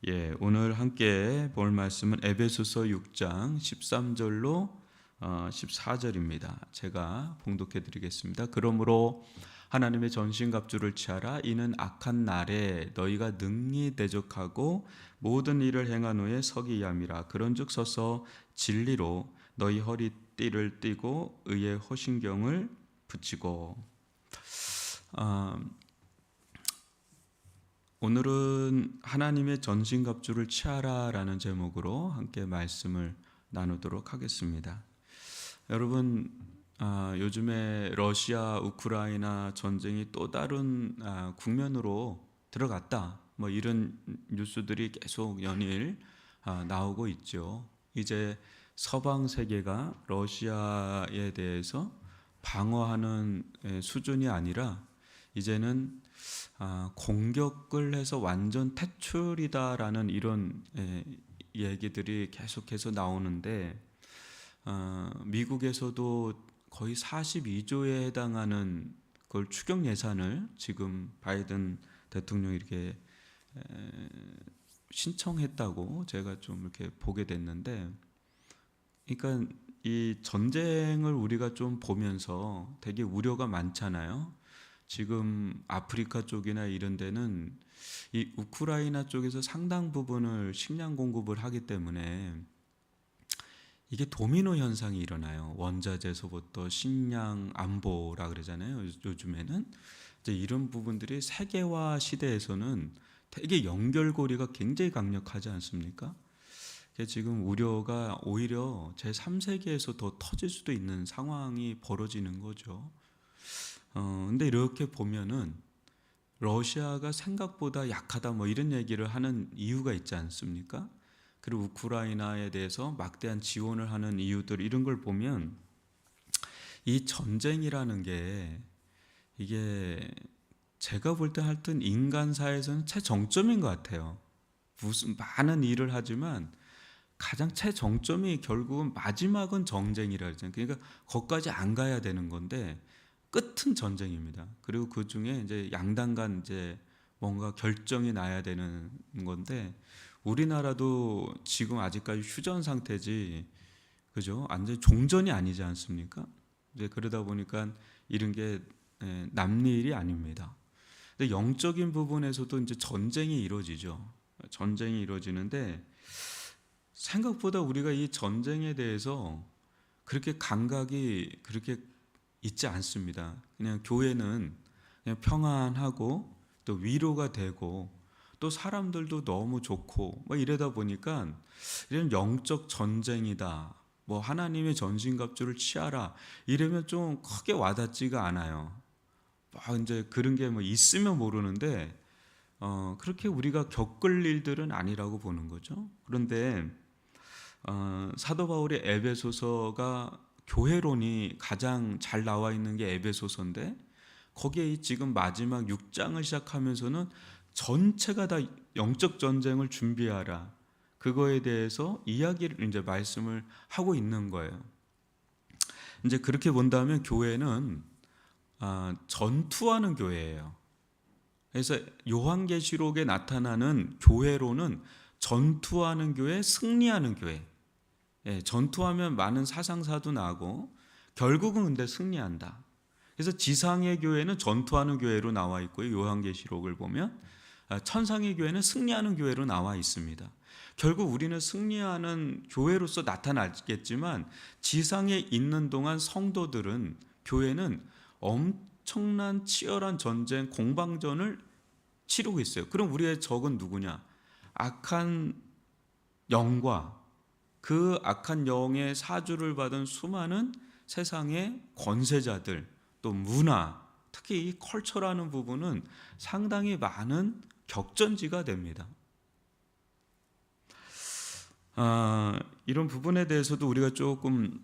오늘 함께 볼 말씀은 에베소서 6장 13절로 14절입니다. 제가 봉독해 드리겠습니다. 그러므로 하나님의 전신갑주를 취하라. 이는 악한 날에 너희가 능히 대적하고 모든 일을 행한 후에 서기 위함이라. 그런즉 서서 진리로 너희 허리띠를 띠고 의의 호신경을 붙이고. 오늘은 하나님의 전신갑주를 취하라라는 제목으로 함께 말씀을 나누도록 하겠습니다. 여러분, 요즘에 러시아 우크라이나 전쟁이 또 다른 국면으로 들어갔다, 이런 뉴스들이 계속 연일 나오고 있죠. 이제 서방 세계가 러시아에 대해서 방어하는 수준이 아니라 이제는 공격을 해서 완전 퇴출이다라는 이런 얘기들이 계속해서 나오는데, 미국에서도 거의 42조에 해당하는 그걸 추경 예산을 지금 바이든 대통령이 이렇게 신청했다고 제가 좀 이렇게 보게 됐는데, 그러니까 이 전쟁을 우리가 좀 보면서 되게 우려가 많잖아요. 지금 아프리카 쪽이나 이런 데는 이 우크라이나 쪽에서 상당 부분을 식량 공급을 하기 때문에 이게 도미노 현상이 일어나요. 원자재에서부터 식량 안보라 그러잖아요. 요즘에는 이제 이런 부분들이 세계화 시대에서는 되게 연결고리가 굉장히 강력하지 않습니까? 지금 우려가 오히려 제3세계에서 더 터질 수도 있는 상황이 벌어지는 거죠. 근데 이렇게 보면은 러시아가 생각보다 약하다 이런 얘기를 하는 이유가 있지 않습니까? 그리고 우크라이나에 대해서 막대한 지원을 하는 이유들, 이런 걸 보면 이 전쟁이라는 게 이게 제가 볼 때 하여튼 인간사에서는 최정점인 것 같아요. 무슨 많은 일을 하지만 가장 최정점이 결국은 마지막은 전쟁이라 하잖아요. 그러니까 거기까지 안 가야 되는 건데 끝은 전쟁입니다. 그리고 그 중에 이제 양당 간 이제 뭔가 결정이 나야 되는 건데, 우리나라도 지금 아직까지 휴전 상태지, 그죠? 완전 종전이 아니지 않습니까? 이제 그러다 보니까 이런 게 남일이 아닙니다. 근데 영적인 부분에서도 이제 전쟁이 이루어지죠. 전쟁이 이루어지는데 생각보다 우리가 이 전쟁에 대해서 그렇게 감각이 그렇게 있지 않습니다. 그냥 교회는 그냥 평안하고 또 위로가 되고 또 사람들도 너무 좋고 이러다 보니까 이런 영적 전쟁이다, 하나님의 전신갑주를 취하라 이러면 좀 크게 와닿지가 않아요. 이제 그런 게 있으면 모르는데 그렇게 우리가 겪을 일들은 아니라고 보는 거죠. 그런데 사도 바울의 에베소서가 교회론이 가장 잘 나와 있는 게 에베소서인데, 거기에 지금 마지막 6장을 시작하면서는 전체가 다 영적 전쟁을 준비하라, 그거에 대해서 이야기를 이제 말씀을 하고 있는 거예요. 이제 그렇게 본다면 교회는 전투하는 교회예요. 그래서 요한계시록에 나타나는 교회로는 전투하는 교회, 승리하는 교회. 전투하면 많은 사상사도 나고 결국은 근데 승리한다. 그래서 지상의 교회는 전투하는 교회로 나와 있고요. 요한계시록을 보면 천상의 교회는 승리하는 교회로 나와 있습니다. 결국 우리는 승리하는 교회로서 나타나겠지만 지상에 있는 동안 성도들은, 교회는 엄청난 치열한 전쟁, 공방전을 치르고 있어요. 그럼 우리의 적은 누구냐? 악한 영과 그 악한 영의 사주를 받은 수많은 세상의 권세자들, 또 문화, 특히 이 컬처라는 부분은 상당히 많은 격전지가 됩니다. 이런 부분에 대해서도 우리가 조금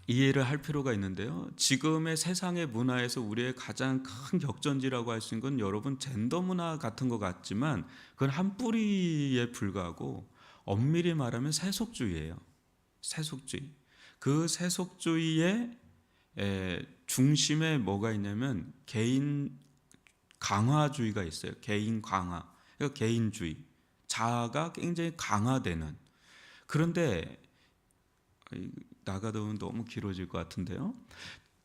이해를 할 필요가 있는데요. 지금의 세상의 문화에서 우리의 가장 큰 격전지라고 할 수 있는 건 여러분 젠더 문화 같은 것 같지만 그건 한 뿌리에 불과하고 엄밀히 말하면 세속주의예요. 세속주의. 그 세속주의의 중심에 뭐가 있냐면 개인 강화주의가 있어요. 개인 강화. 그러니까 개인주의. 자아가 굉장히 강화되는. 그런데 나가다 보면 너무 길어질 것 같은데요.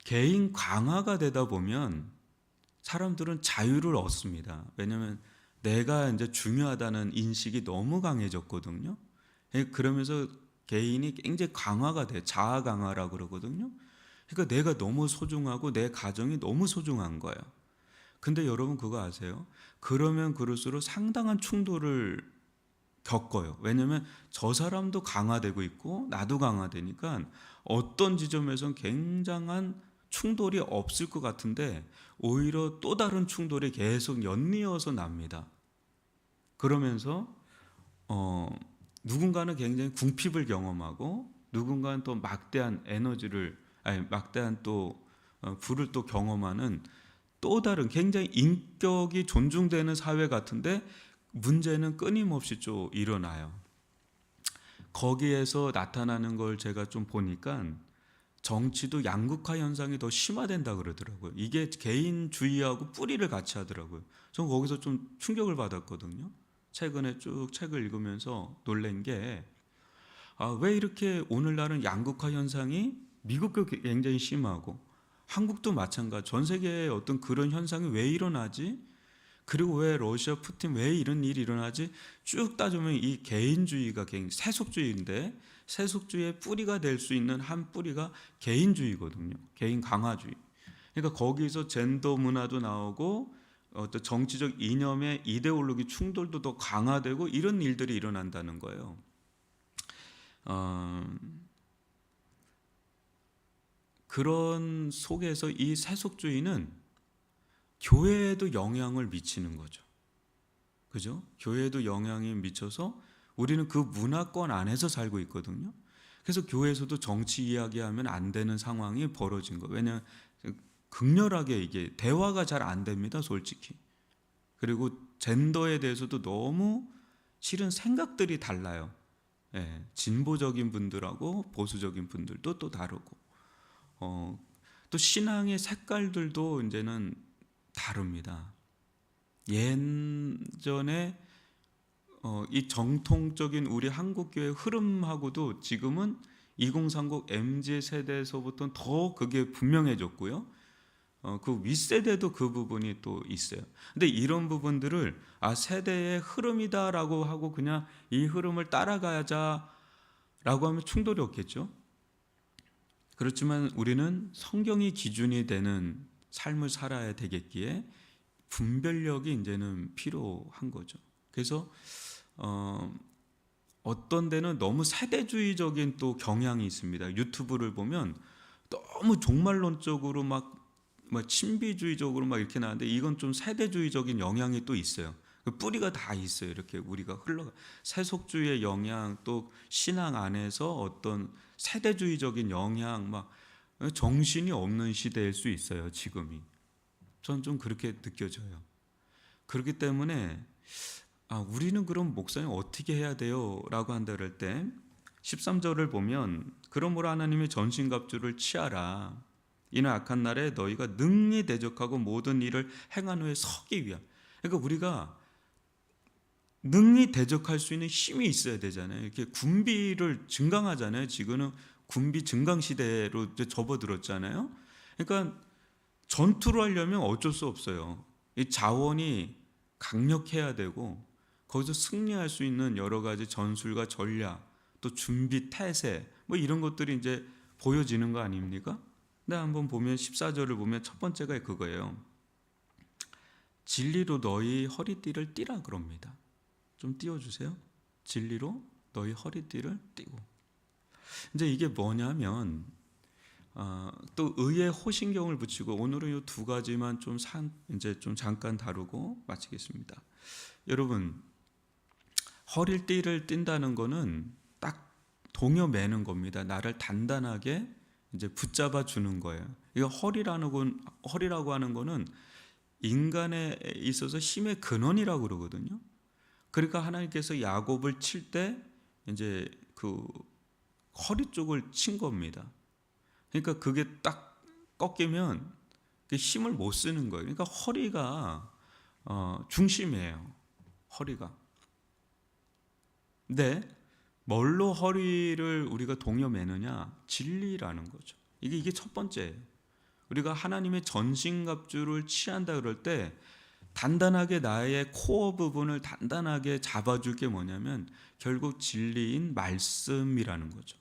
개인 강화가 되다 보면 사람들은 자유를 얻습니다. 왜냐하면 내가 이제 중요하다는 인식이 너무 강해졌거든요. 그러면서 개인이 굉장히 강화가 돼. 자아 강화라고 그러거든요. 그러니까 내가 너무 소중하고 내 가정이 너무 소중한 거예요. 근데 여러분 그거 아세요? 그러면 그럴수록 상당한 충돌을 겪어요. 왜냐하면 저 사람도 강화되고 있고 나도 강화되니까 어떤 지점에선 굉장한 충돌이 없을 것 같은데 오히려 또 다른 충돌이 계속 연이어서 납니다. 그러면서 누군가는 굉장히 궁핍을 경험하고 누군가는 또 막대한 에너지를 막대한 또 부를 또 경험하는 또 다른 굉장히 인격이 존중되는 사회 같은데 문제는 끊임없이 좀 일어나요. 거기에서 나타나는 걸 제가 좀 보니까 정치도 양극화 현상이 더 심화된다 그러더라고요. 이게 개인주의하고 뿌리를 같이 하더라고요. 전 거기서 좀 충격을 받았거든요. 최근에 쭉 책을 읽으면서 놀란 게 왜 이렇게 오늘날은 양극화 현상이 미국도 굉장히 심하고 한국도 마찬가지. 전 세계에 어떤 그런 현상이 왜 일어나지? 그리고 왜 러시아 푸틴 왜 이런 일이 일어나지? 쭉 따지면 이 개인주의가 세속주의인데 세속주의의 뿌리가 될 수 있는 한 뿌리가 개인주의거든요. 개인 강화주의. 그러니까 거기서 젠더 문화도 나오고 어떤 정치적 이념의 이데올로기 충돌도 더 강화되고 이런 일들이 일어난다는 거예요. 그런 속에서 이 세속주의는 교회에도 영향을 미치는 거죠. 그죠? 교회에도 영향이 미쳐서 우리는 그 문화권 안에서 살고 있거든요. 그래서 교회에서도 정치 이야기하면 안 되는 상황이 벌어진 거예요. 왜냐하면 극렬하게 이게 대화가 잘 안 됩니다, 솔직히. 그리고 젠더에 대해서도 너무 실은 생각들이 달라요. 진보적인 분들하고 보수적인 분들도 또 다르고, 또 신앙의 색깔들도 이제는 다릅니다. 예전에 이 정통적인 우리 한국교회 흐름하고도 지금은 2030 MZ 세대에서부터는 더 그게 분명해졌고요. 그 윗세대도 그 부분이 또 있어요. 근데 이런 부분들을 세대의 흐름이다라고 하고 그냥 이 흐름을 따라가자라고 하면 충돌이 없겠죠. 그렇지만 우리는 성경이 기준이 되는 삶을 살아야 되겠기에 분별력이 이제는 필요한 거죠. 그래서 어떤 데는 너무 세대주의적인 또 경향이 있습니다. 유튜브를 보면 너무 종말론적으로 막 친비주의적으로 막 이렇게 나왔는데 이건 좀 세대주의적인 영향이 또 있어요. 그 뿌리가 다 있어요. 이렇게 우리가 흘러가 세속주의의 영향 또 신앙 안에서 어떤 세대주의적인 영향 막 정신이 없는 시대일 수 있어요. 지금이. 전 좀 그렇게 느껴져요. 그렇기 때문에 우리는 그럼 목사님 어떻게 해야 돼요? 라고 한다 그럴 때 13절을 보면 그러므로 하나님의 전신갑주를 취하라. 이는 악한 날에 너희가 능히 대적하고 모든 일을 행한 후에 서기 위함. 그러니까 우리가 능히 대적할 수 있는 힘이 있어야 되잖아요. 이렇게 군비를 증강하잖아요. 지금은 군비 증강 시대로 이제 접어들었잖아요. 그러니까 전투를 하려면 어쩔 수 없어요. 이 자원이 강력해야 되고 거기서 승리할 수 있는 여러 가지 전술과 전략, 또 준비 태세 뭐 이런 것들이 이제 보여지는 거 아닙니까? 근데 한번 보면 14절을 보면 첫 번째가 그거예요. 진리로 너희 허리띠를 띠라 그럽니다. 좀 띄워주세요. 진리로 너희 허리띠를 띠고. 이제 이게 뭐냐면 또 의에 호신경을 붙이고 오늘은 이 두 가지만 이제 좀 잠깐 다루고 마치겠습니다. 여러분 허리띠를 띈다는 거는 딱 동여 매는 겁니다. 나를 단단하게 이제 붙잡아 주는 거예요. 이거 허리라고 하는 거는 인간에 있어서 힘의 근원이라고 그러거든요. 그러니까 하나님께서 야곱을 칠 때 이제 그 허리 쪽을 친 겁니다. 그러니까 그게 딱 꺾이면 힘을 못 쓰는 거예요. 그러니까 허리가 중심이에요. 허리가. 근데 뭘로 허리를 우리가 동여매느냐? 진리라는 거죠. 이게 첫 번째예요. 우리가 하나님의 전신갑주를 취한다 그럴 때 단단하게 나의 코어 부분을 단단하게 잡아줄 게 뭐냐면 결국 진리인 말씀이라는 거죠.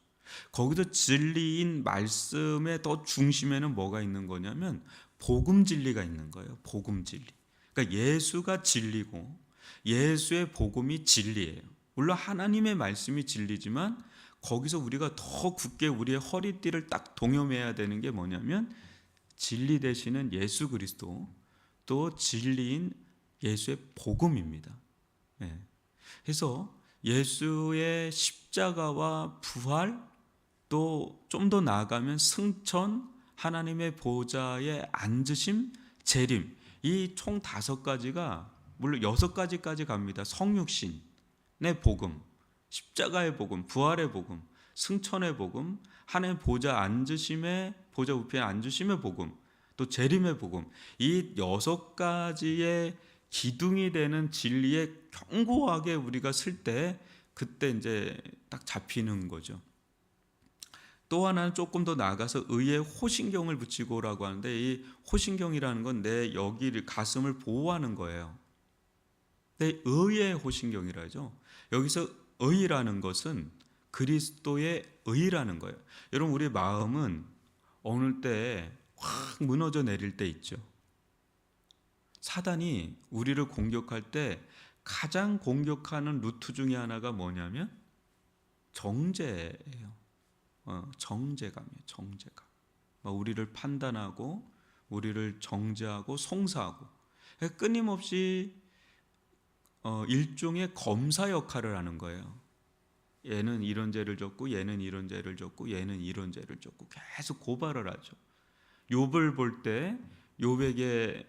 거기서 진리인 말씀의 더 중심에는 뭐가 있는 거냐면 복음 진리가 있는 거예요. 복음 진리. 그러니까 예수가 진리고 예수의 복음이 진리예요. 물론 하나님의 말씀이 진리지만 거기서 우리가 더 굳게 우리의 허리띠를 딱 동여매야 되는 게 뭐냐면 진리 되시는 예수 그리스도, 또 진리인 예수의 복음입니다. 네. 그래서 예수의 십자가와 부활, 또 좀 더 나아가면 승천, 하나님의 보좌에 앉으심, 재림, 이 총 5가지가 물론 6가지까지 갑니다. 성육신의 복음, 십자가의 복음, 부활의 복음, 승천의 복음, 하나님 보좌 앉으심의 보좌 우편에 앉으심의 복음, 또 재림의 복음, 이 6가지의 기둥이 되는 진리에 견고하게 우리가 쓸 때 그때 이제 딱 잡히는 거죠. 또 하나는 조금 더 나아가서 의의 호신경을 붙이고라고 하는데 이 호신경이라는 건 내 여기를 가슴을 보호하는 거예요. 내 의의 호신경이라 하죠. 여기서 의라는 것은 그리스도의 의라는 거예요. 여러분 우리 마음은 어느 때 확 무너져 내릴 때 있죠. 사단이 우리를 공격할 때 가장 공격하는 루트 중에 하나가 뭐냐면 정죄예요. 정죄감이에요. 정죄감. 우리를 판단하고 우리를 정죄하고 송사하고 끊임없이 일종의 검사 역할을 하는 거예요. 얘는 이런 죄를 졌고 얘는 이런 죄를 졌고 얘는 이런 죄를 졌고 계속 고발을 하죠. 욥을 볼 때 욥에게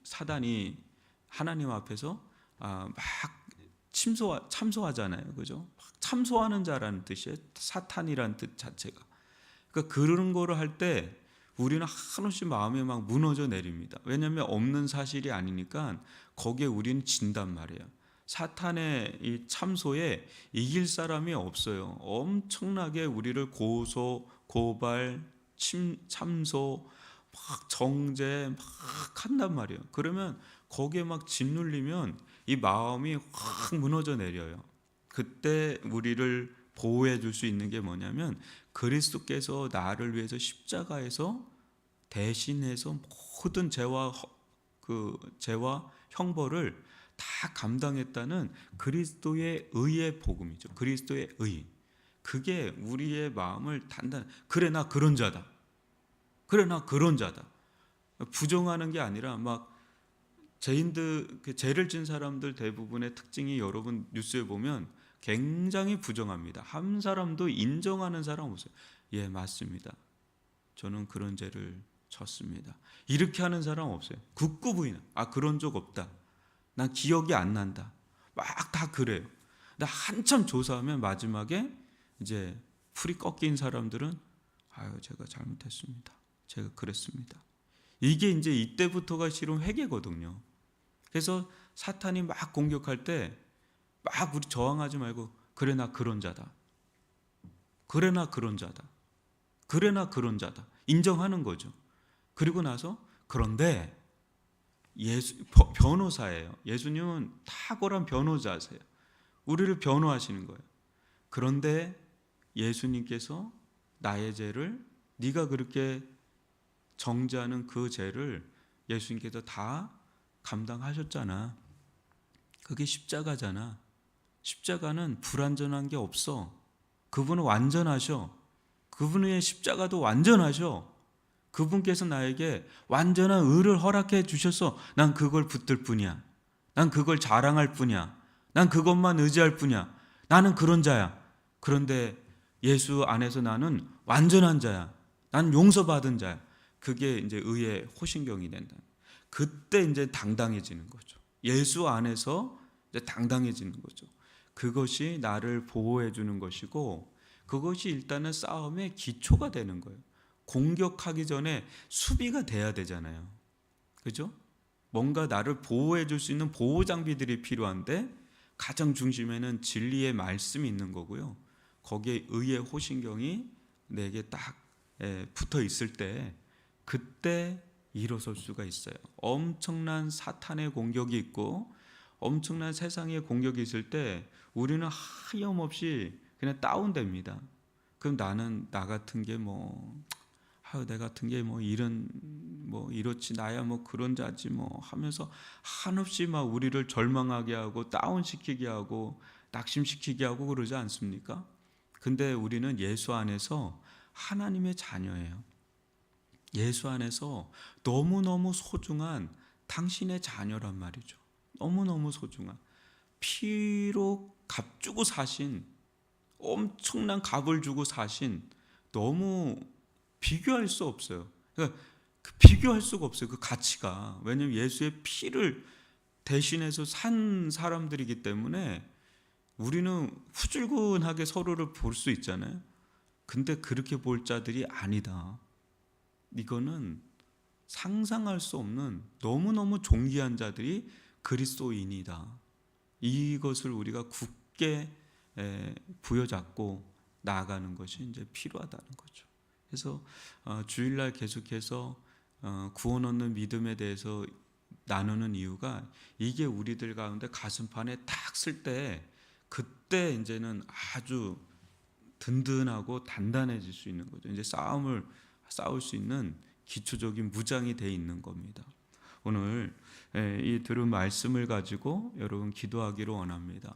사단이 하나님 앞에서 막 참소하잖아요. 그죠? 참소하는 자라는 뜻이에요. 사탄이라는 뜻 자체가. 그러니까 그런 거를 할 때 우리는 한없이 마음이 막 무너져 내립니다. 왜냐하면 없는 사실이 아니니까 거기에 우리는 진단 말이에요. 사탄의 이 참소에 이길 사람이 없어요. 엄청나게 우리를 고소, 고발, 참소, 막 정죄 막 한단 말이에요. 그러면 거기에 막 짓눌리면 이 마음이 확 무너져 내려요. 그때 우리를 보호해 줄 수 있는 게 뭐냐면 그리스도께서 나를 위해서 십자가에서 대신해서 모든 죄와 형벌을 다 감당했다는 그리스도의 의의 복음이죠. 그리스도의 의. 그게 우리의 마음을 그래 나 그런 자다. 그래 나 그런 자다. 부정하는 게 아니라 막 죄를 진 사람들 대부분의 특징이 여러분 뉴스에 보면 굉장히 부정합니다. 한 사람도 인정하는 사람 없어요. 예, 맞습니다. 저는 그런 죄를 졌습니다. 이렇게 하는 사람 없어요. 굳고 부인은 그런 적 없다. 난 기억이 안 난다. 막 다 그래요. 근데 한참 조사하면 마지막에 이제 풀이 꺾인 사람들은 제가 잘못했습니다. 제가 그랬습니다. 이게 이제 이때부터가 실은 회개거든요. 그래서 사탄이 막 공격할 때 막 우리 저항하지 말고 그래 나 그런 자다. 그래 나 그런 자다. 그래 나 그런 자다. 인정하는 거죠. 그리고 나서 그런데 변호사예요. 예수님은 탁월한 변호자세요. 우리를 변호하시는 거예요. 그런데 예수님께서 나의 죄를 네가 그렇게 정죄하는 그 죄를 예수님께서 다 감당하셨잖아. 그게 십자가잖아. 십자가는 불완전한 게 없어. 그분은 완전하셔. 그분의 십자가도 완전하셔. 그분께서 나에게 완전한 의를 허락해 주셔서 난 그걸 붙들 뿐이야. 난 그걸 자랑할 뿐이야. 난 그것만 의지할 뿐이야. 나는 그런 자야. 그런데 예수 안에서 나는 완전한 자야. 난 용서받은 자야. 그게 이제 의의 호신경이 된다. 그때 이제 당당해지는 거죠. 예수 안에서 이제 당당해지는 거죠. 그것이 나를 보호해 주는 것이고 그것이 일단은 싸움의 기초가 되는 거예요. 공격하기 전에 수비가 돼야 되잖아요. 그죠? 뭔가 나를 보호해 줄 수 있는 보호 장비들이 필요한데 가장 중심에는 진리의 말씀이 있는 거고요. 거기에 의의 호신경이 내게 딱 붙어 있을 때 그때 일어설 수가 있어요. 엄청난 사탄의 공격이 있고 엄청난 세상의 공격이 있을 때 우리는 하염없이 그냥 다운됩니다. 그럼 나는 나 같은 게 내 같은 게 이렇지 나야 그런 자지 하면서 한없이 막 우리를 절망하게 하고 다운시키게 하고 낙심시키게 하고 그러지 않습니까? 근데 우리는 예수 안에서 하나님의 자녀예요. 예수 안에서 너무너무 소중한 당신의 자녀란 말이죠. 너무너무 소중한 피로 값 주고 사신, 엄청난 값을 주고 사신, 너무 비교할 수 없어요. 그러니까 비교할 수가 없어요. 그 가치가. 왜냐하면 예수의 피를 대신해서 산 사람들이기 때문에 우리는 후줄근하게 서로를 볼 수 있잖아요. 근데 그렇게 볼 자들이 아니다. 이거는 상상할 수 없는 너무너무 존귀한 자들이 그리스도인이다. 이것을 우리가 굳게 부여잡고 나아가는 것이 이제 필요하다는 거죠. 그래서 주일날 계속해서 구원 얻는 믿음에 대해서 나누는 이유가 이게 우리들 가운데 가슴판에 탁 쓸 때 그때 이제는 아주 든든하고 단단해질 수 있는 거죠. 이제 싸울 수 있는 기초적인 무장이 돼 있는 겁니다. 오늘 이 들은 말씀을 가지고 여러분 기도하기를 원합니다.